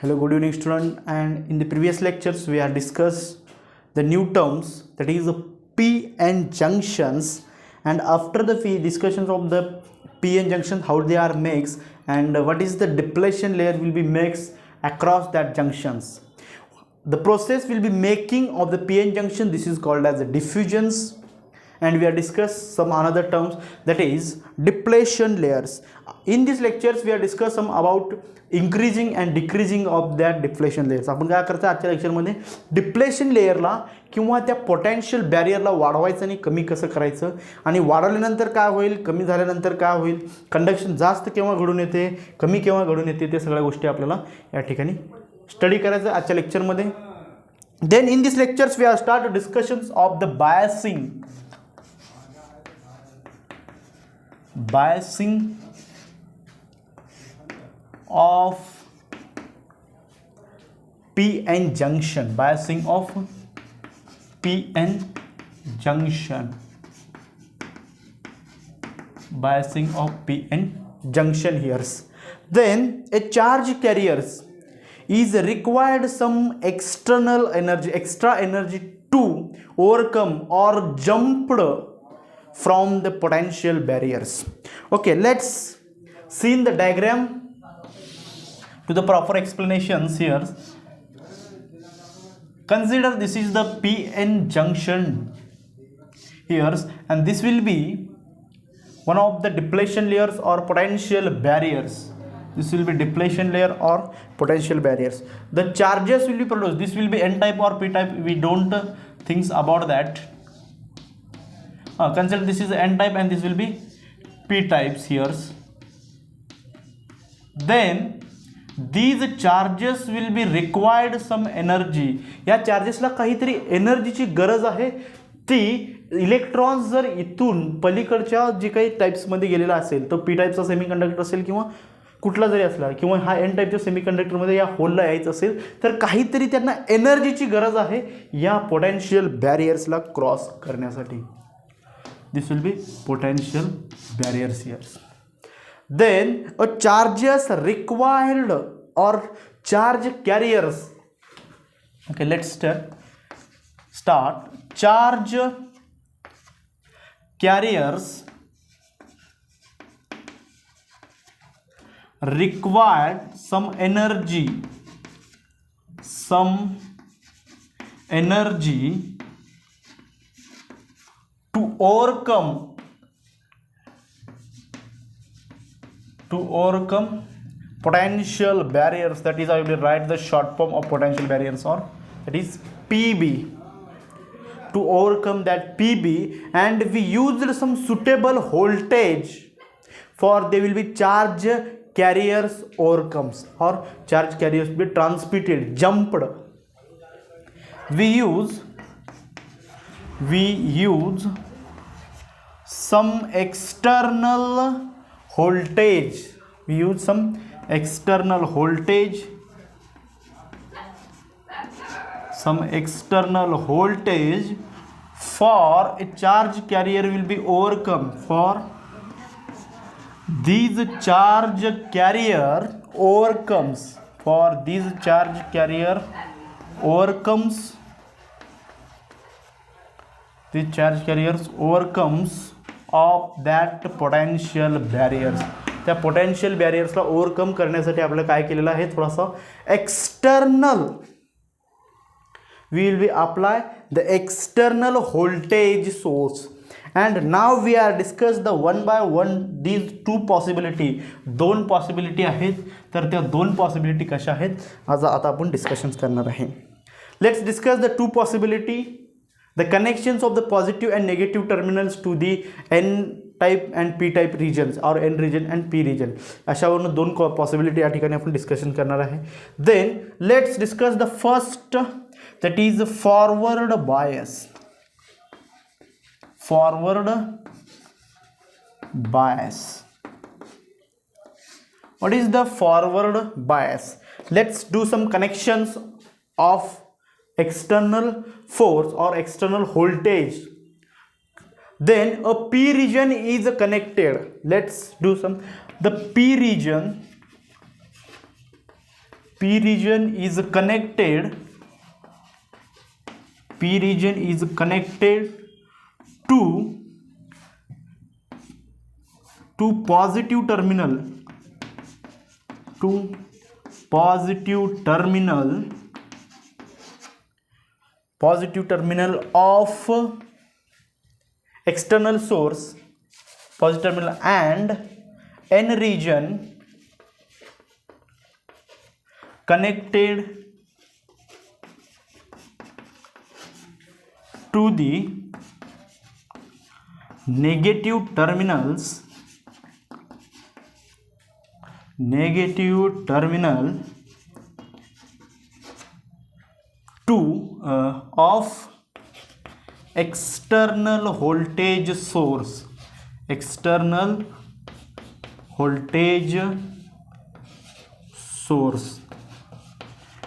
Hello, good evening student, and in the previous lectures we have discussed the new terms, that is p-n junctions, and after the discussions of the p-n junctions, how they are mixed and what is the depletion layer will be mixed across that junctions. The process will be making of the p-n junction, this is called as the diffusions, and we have discussed some another terms, that is depletion layers. In these lectures we have discussed some about increasing and decreasing of that depletion layers. आपण काय करतो आजच्या लेक्चरमध्ये depletion लेयरला किंवा त्या potential बॅरियरला वाढवायचं आणि कमी कसं करायचं, आणि वाढवल्यानंतर काय होईल, कमी झाल्यानंतर काय होईल, कंडक्शन जास्त केव्हा घडून येते, कमी केव्हा घडून येते, ते सगळ्या गोष्टी आपल्याला या ठिकाणी स्टडी करायचं आजच्या लेक्चरमध्ये. Then in this lectures we are start discussions of the biasing of p-n junction, biasing of p-n junction, biasing of p-n junction here. Then a charge carriers is required some external energy, extra energy to overcome or jumped from the potential barriers. Okay, let's see in the diagram to the proper explanations here. Consider this is the p-n junction here, and this will be one of the depletion layers or potential barriers. This will be depletion layer or potential barriers. The charges will be produced. This will be n type or p type. We don't think about that. Consider this is n type and this will be p types here. Then these charges will be required some energy. या चार्जेसला काहीतरी एनर्जीची गरज आहे. ती electrons जर इथून पलीकडच्या जे काही टाइप्समध्ये गेलेला असेल, तो पी टाइपचा सेमीकंडक्टर असेल किंवा कुठला जरी असला, किंवा हा एन टाइपच्या सेमीकंडक्टरमध्ये या होलला यायचं असेल, तर काहीतरी त्यांना एनर्जीची गरज आहे या पोटेन्शियल बॅरियर्सला क्रॉस करण्यासाठी. This will be potential barriers here. Then a charges required or charge carriers. Okay, let's start. Charge carriers required some energy to overcome potential barriers. That is, I will write the short form of potential barriers, or that is PB. To overcome that PB, and we used some suitable voltage for they will be charge carriers overcomes, or charge carriers be transmitted, jumped. We use some external voltage. We use some external voltage, for a charge carrier will be overcome. For these charge carrier overcomes, the charge carriers overcomes of that potential barriers. त्या potential barriers ला overcome करण्यासाठी आपल्याला काय केलेलं आहे, थोडासा external, we will be apply the external voltage source. And now we are discuss the one by one these two possibility. दोन possibility आहेत, तर त्या दोन possibility कशा आहेत आज आता आपण डिस्कशन्स करणार आहे. Let's discuss the two possibility. The connections of the positive and negative terminals to the n type and p type regions, or n region and p region. अशावरून दोन possibility या ठिकाणी आपण डिस्कशन करणार आहे. Then let's discuss the first, that is forward bias. What is the forward bias? Let's do some connections of external force or external voltage Then a P region is connected. Let's do some. The P region P region is connected to positive terminal of external source, positive terminal, and N region connected to the negative terminal of external voltage source.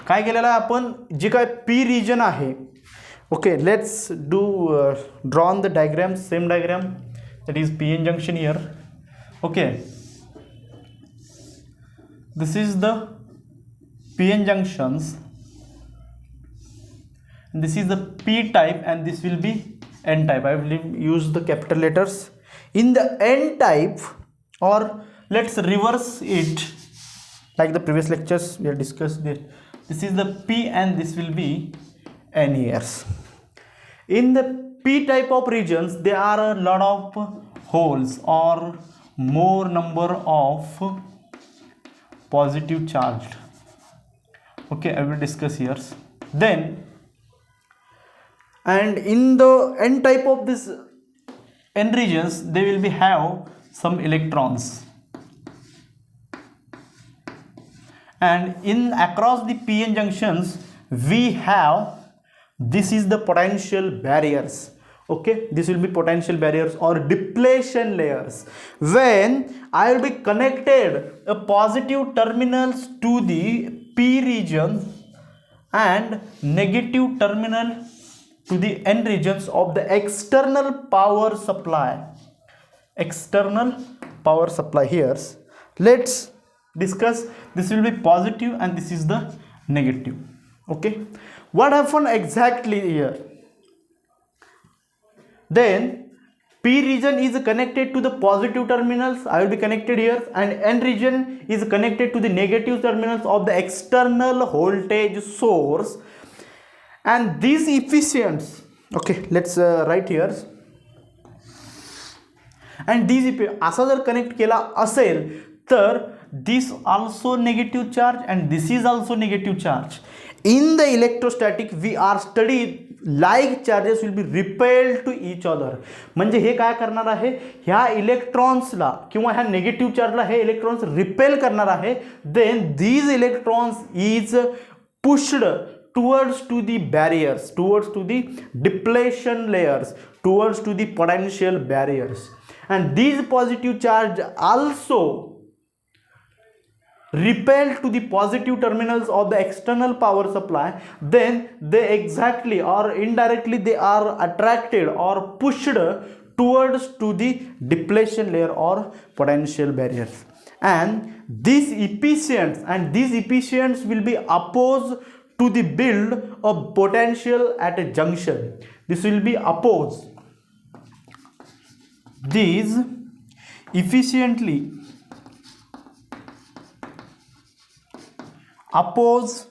काय केलेलं आहे आपण, जे काय P region आहे. Okay, let's draw on the diagram, same diagram, that is PN junction here. Okay, this is the PN junctions, and this is the P type, and this will be N type. I will use the capital letters. In the N type, or let's reverse it like the previous lectures we have discussed this. This is the P and this will be N years. In the P type of regions, there are a lot of holes or more number of positive charged. Okay, I will discuss here. Then, and in the N type of this N regions, they will be have some electrons. And in across the PN junctions, we have, this is the potential barriers. Okay, this will be potential barriers or depletion layers. When I will be connected a positive terminals to the P region and negative terminal to the N regions of the external power supply. Here, let's discuss. This will be positive and this is the negative. Okay, what happened exactly here? Then P region is connected to the positive terminals, I will be connected here, and N region is connected to the negative terminals of the external voltage source. And these efficients, okay, let's write here. And these असा जर connect केला असेल तर this also negative charge and this is also negative charge. In the electrostatic we are studied like charges will be repelled to each other. म्हणजे हे काय करणार आहे, ह्या इलेक्ट्रॉन्सला किंवा ह्या नेगेटिव्ह चार्जला हे इलेक्ट्रॉन्स रिपेल करणार आहे. Then these electrons is pushed towards to the barriers, towards to the depletion layers, towards to the potential barriers. And these positive charge also repel to the positive terminals of the external power supply. Then they exactly or indirectly they are attracted or pushed towards to the depletion layer or potential barriers. And these efficients will be opposed to the build of potential at a junction. This will be opposed. These efficiently opposed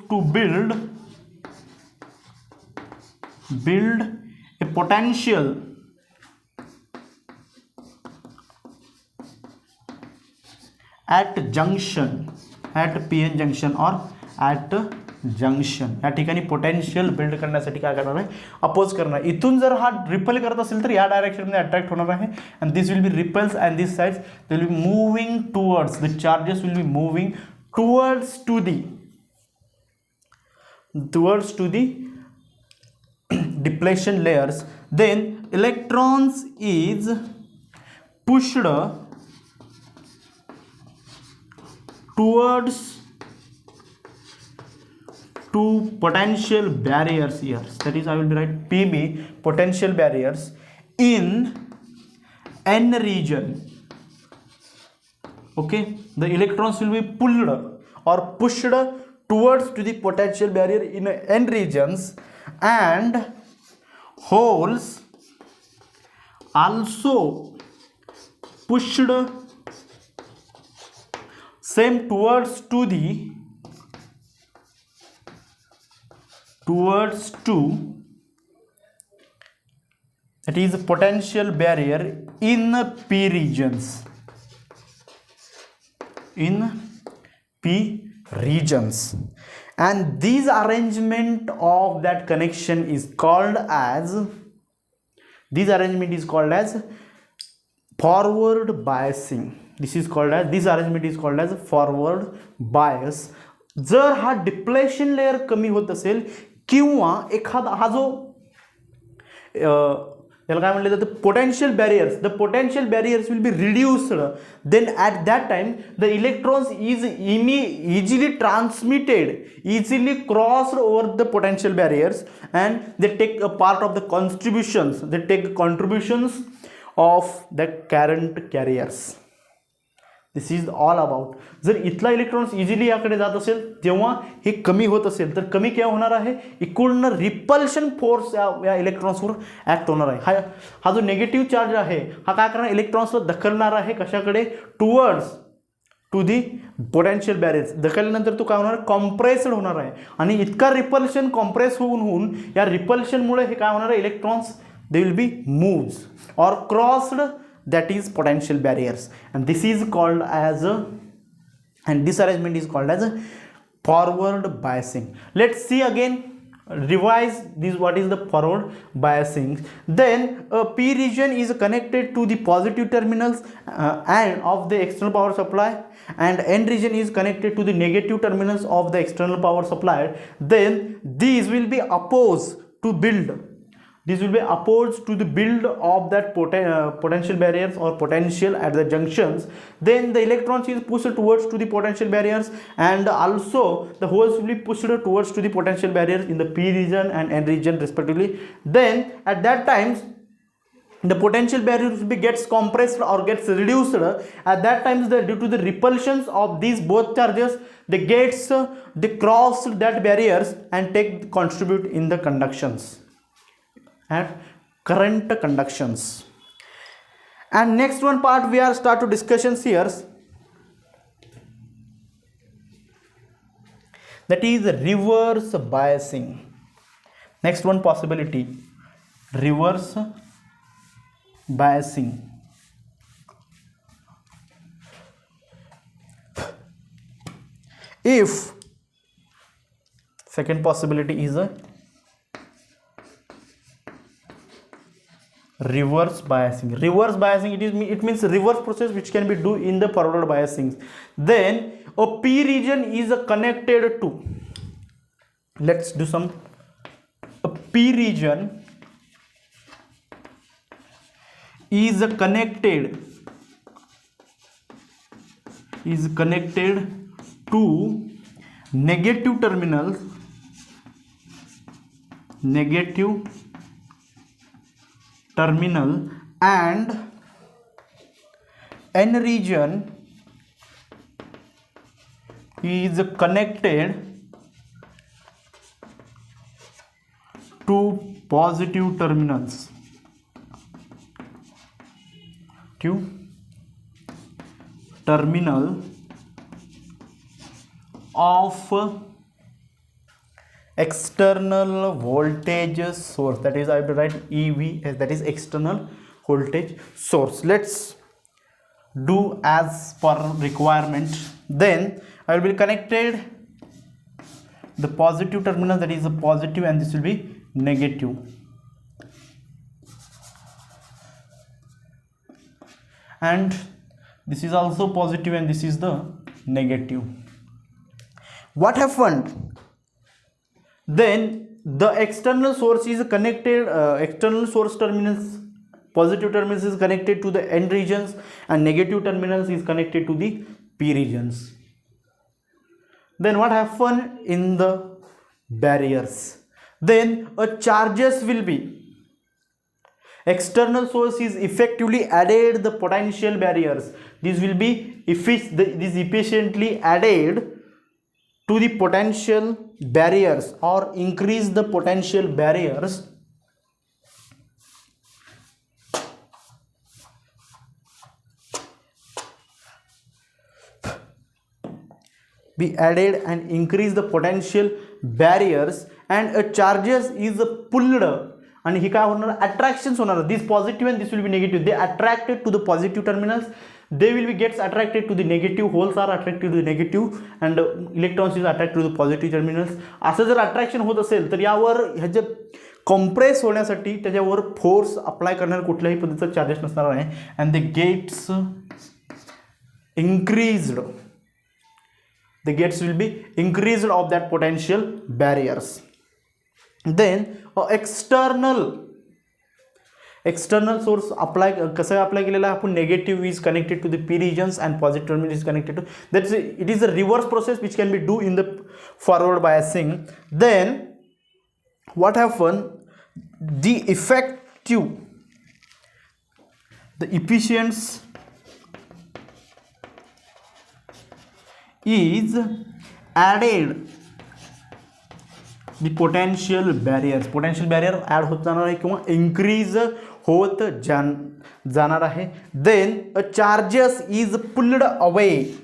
to build a potential at junction, at PN junction or at junction. या ठिकाणी potential build करण्यासाठी काय करणार आहे, oppose करणार. इथून जर हा रिपेल करत असेल तर या डायरेक्शन मध्ये अट्रॅक्ट होणार आहे. And this will be repels and this sides they will be moving towards, the charges will be moving towards to the depletion layers. Then electrons is pushed towards to potential barriers here. That is, I will write PB, potential barriers in N region. Okay, the electrons will be pulled or pushed towards to the potential barrier in n regions, and holes also pushed same towards to that is potential barrier in p regions, and this arrangement of that connection is called as forward biasing. This arrangement is called as forward bias. जर हा depletion layer कमी होत असेल किंवा एखादा हा जो याला काय म्हणले जातं potential barriers will be reduced, then at that time the electrons is easily crossed over the potential barriers, and they take a part of the contributions of the current carriers. This is all about. जर इथला electrons easily याकडे जात असेल तेव्हा हे कमी होत असेल तर कमी काय होणार आहे, इकडून रिपल्शन फोर्स या इलेक्ट्रॉन्सवर ऍक्ट होणार आहे. हा जो नेगेटिव्ह चार्ज आहे हा काय करणार, इलेक्ट्रॉन्सला धकलणार आहे कशाकडे, टू दी पोटेन्शियल बॅरियर्स. धकलल्यानंतर तो काय होणार, कॉम्प्रेस्ड होणार आहे, आणि इतका रिपल्शन कॉम्प्रेस होऊन या रिपल्शनमुळे हे काय होणार आहे, electrons they will be moved or crossed, that is potential barriers, and this arrangement is called as forward biasing. Let's see again, revise this, what is the forward biasing. Then a p region is connected to the positive terminals and of the external power supply, and n region is connected to the negative terminals of the external power supply. Then these will be opposed to the build of that potential barriers or potential at the junctions. Then the electrons is pushed towards to the potential barriers, and also the holes will be pushed towards to the potential barriers in the p region and n region respectively. Then at that times the potential barriers gets compressed or gets reduced. At that times due to the repulsions of these both charges, they cross that barriers and contribute in the conductions and current conductions. And next one part we are start to discussions here, that is reverse biasing. Next one possibility, reverse biasing. If second possibility is a reverse biasing. It means reverse process which can be do in the forward biasing. Then a p region is connected to, let's do some, a p region is connected to negative terminal and n region is connected to positive terminals of external voltage source, that is I have to write EV, that is external voltage source. Let's do as per requirement. Then I will be connected the positive terminal, that is a positive, and this will be negative. And this is also positive and this is the negative. What happened? Then the external source is connected, external source terminals, positive terminals is connected to the n regions and negative terminals is connected to the p regions. Then what happened in the barriers? Then a charges will be, external source is effectively added the potential barriers. this will be this efficiently added to the potential barriers or increase the potential barriers be added and increase the potential barriers, and a charges is pulled, आणि ही काय होणार, attractions होणार, this positive and this will be negative, they attracted to the positive terminals, they will be gets attracted to the negative, holes are attracted to the negative and electrons is attracted to the positive terminals. असं जर attraction होत असेल तर यावर ह्याचे compress होण्यासाठी त्याच्यावर force apply करण्यावर कुठल्याही पद्धतीचा चार्जेस नसणार आहे, and the gates increased, the gates will be increased of that potential barriers. Then external source apply, कसं अप्लाय केलेला आहे आपण, negative is connected to the p regions and positive terminal is connected to, that's it is a reverse process which can be do in the forward biasing. Then what happen, the effective, the efficiency is added the potential barriers, potential barrier add होत जाणार आहे किंवा increase होत जाणार आहे. Then a charges is pulled away,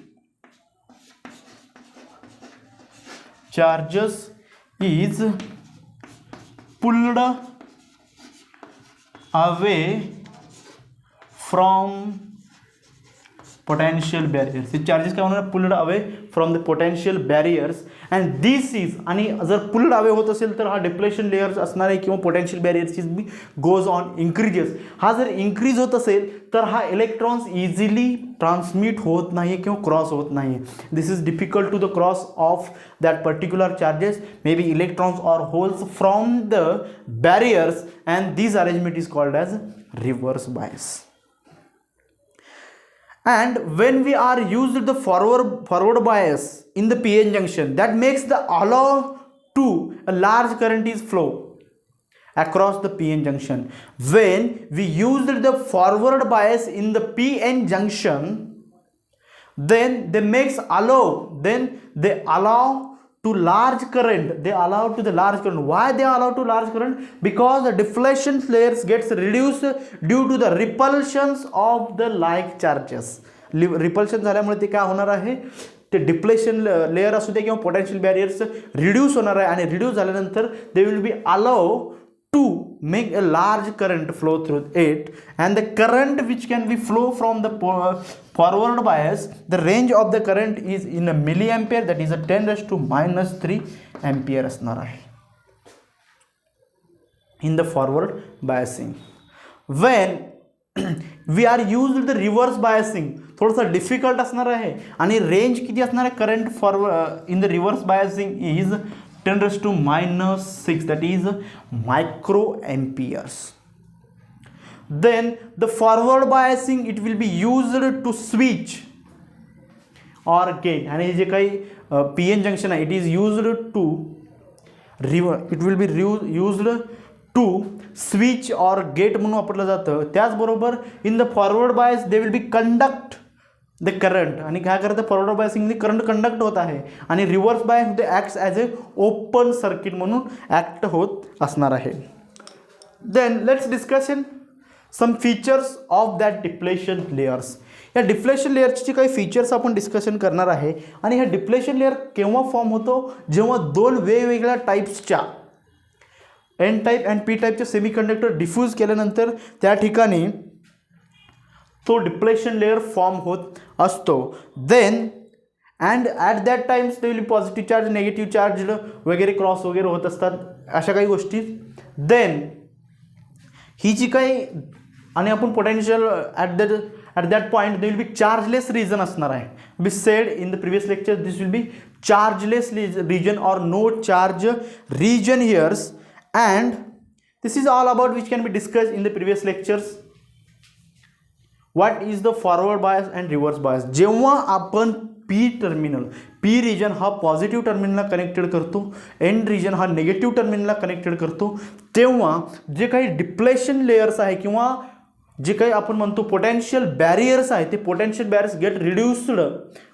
charges is pulled away from potential barriers. हे charges काय होणार, pulled away from the potential barriers, and this is, आणि जर पुल्ड अवे होत असेल तर हा डिप्लेशन लेयर्स असणार आहे किंवा potential barriers be goes on increases. हा जर इंक्रीज होत असेल तर हा इलेक्ट्रॉन्स इझिली ट्रान्समिट होत नाही किंवा क्रॉस होत नाही. This is difficult to the cross of that particular charges, maybe electrons or holes from the barriers, and this arrangement is called as reverse bias. And when we are used the forward bias in the PN junction, that makes the allow to a large current is flow across the PN junction. When we used the forward bias in the PN junction, then they makes allow, then they allow to large current, they allow to the large current. Why they allow to large current? Because the deflection layers gets reduced due to the repulsions of the like charges. Repulsion झाल्यामुळे ते काय होणार आहे, ते depletion layer असू दे किंवा potential barriers reduce होणार आहे, आणि रिड्यूस झाल्यानंतर दे will B allow to make a large current flow through it, and the current which can be flow from the forward bias, the range of the current is in a milliampere, that is a 10⁻³ ampere असणार आहे in the forward biasing. When we are used the reverse biasing, थोडंसं difficult असणार आहे, आणि range किती असणार आहे current forward in the reverse biasing is 10⁻⁶, that is microamperes. Then the forward biasing, it will be used to switch or gate, आणि जे काही PN junction आहे, it is used to it will be used to switch or gate म्हणून वापरलं जातं. त्याचबरोबर in the forward bias they will be conduct the current, आणि काय करतं फॉरवर्ड बायसिंग करंट कंडक्ट होत आहे, आणि रिव्हर्स बायस ते acts as a open circuit म्हणून ॲक्ट होत असणार आहे. Then let's discussion some features of that depletion layers. या डिप्लेशन लेयरची काही फीचर्स आपण डिस्कशन करणार आहे, आणि ह्या डिप्लेशन लेयर केव्हा फॉर्म होतो, जेव्हा दोन वेगवेगळ्या टाईप्सच्या एन टाईप अँड पी टाईपचे सेमीकंडक्टर डिफ्यूज केल्यानंतर त्या ठिकाणी तो डिप्लेशन लेयर फॉर्म होत असतो. Then and at that times they will positive charge, negative charge वगैरे क्रॉस वगैरे होत असतात, अशा काही गोष्टी. देन ही जी काही, आणि आपण potential at that point they will be chargeless region असणार आहे. Be said in the previous lecture this will be chargeless region और no charge region here's, and this is all about which can be discussed in the previous lectures. What is the forward bias and reverse bias? जेव्हा आपण P terminal, P region हा positive टर्मिनलला connected करतो, N region हा negative टर्मिनलला connected करतो, तेव्हा जे काही डिप्लेशन लेयर्स आहे किंवा जे काही आपण म्हणतो पोटेन्शियल बॅरियर्स आहेत ते पोटेन्शियल बॅरियर्स गेट रिड्यूस्ड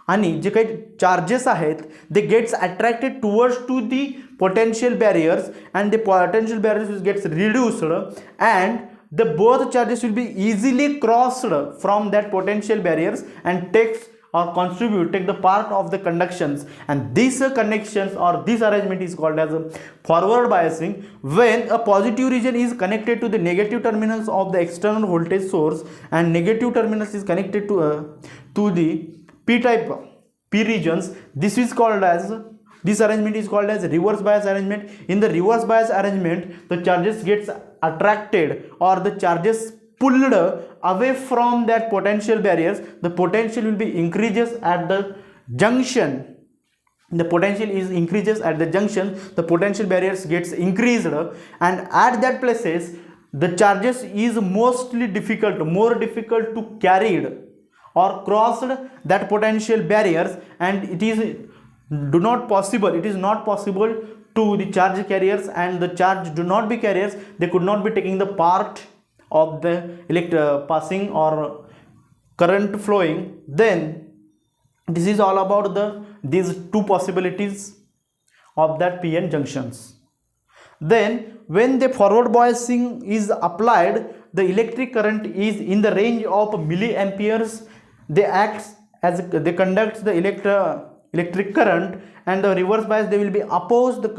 आणि जे काही चार्जेस आहेत they gets attracted towards to the potential barriers and the potential barriers gets reduced and the both charges will be easily crossed from that potential barriers and take the part of the conductions, and these connections or this arrangement is called as a forward biasing. When a positive region is connected to the negative terminals of the external voltage source and negative terminals is connected to the p-type p regions, this arrangement is called as reverse bias arrangement. In the reverse bias arrangement, the charges gets attracted or the charges pulled away from that potential barriers. The potential will be increases at the junction. The potential is increases at the junction. The potential barriers gets increased, and at that places the charges is more difficult to carried or crossed that potential barriers, and it is not possible to the charge carriers, and the charge do not be carriers, they could not be taking the part of the passing or current flowing. Then this is all about these two possibilities of that p-n junctions. Then when the forward biasing is applied, the electric current is in the range of milliamperes. They conduct the electric current, and the reverse bias they will be oppose the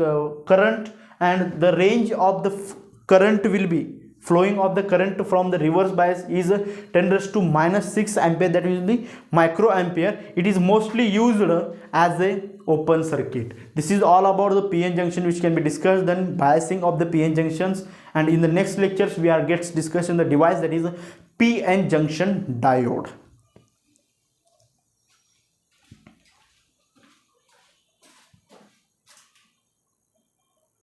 current, and the range of the current will be flowing of the current from the reverse bias is 10 raised to -6 ampere, that will be microampere. It is mostly used as a open circuit. This is all about the p-n junction which can be discussed, then biasing of the p-n junctions, and in the next lectures we are discussing the device that is p-n junction diode.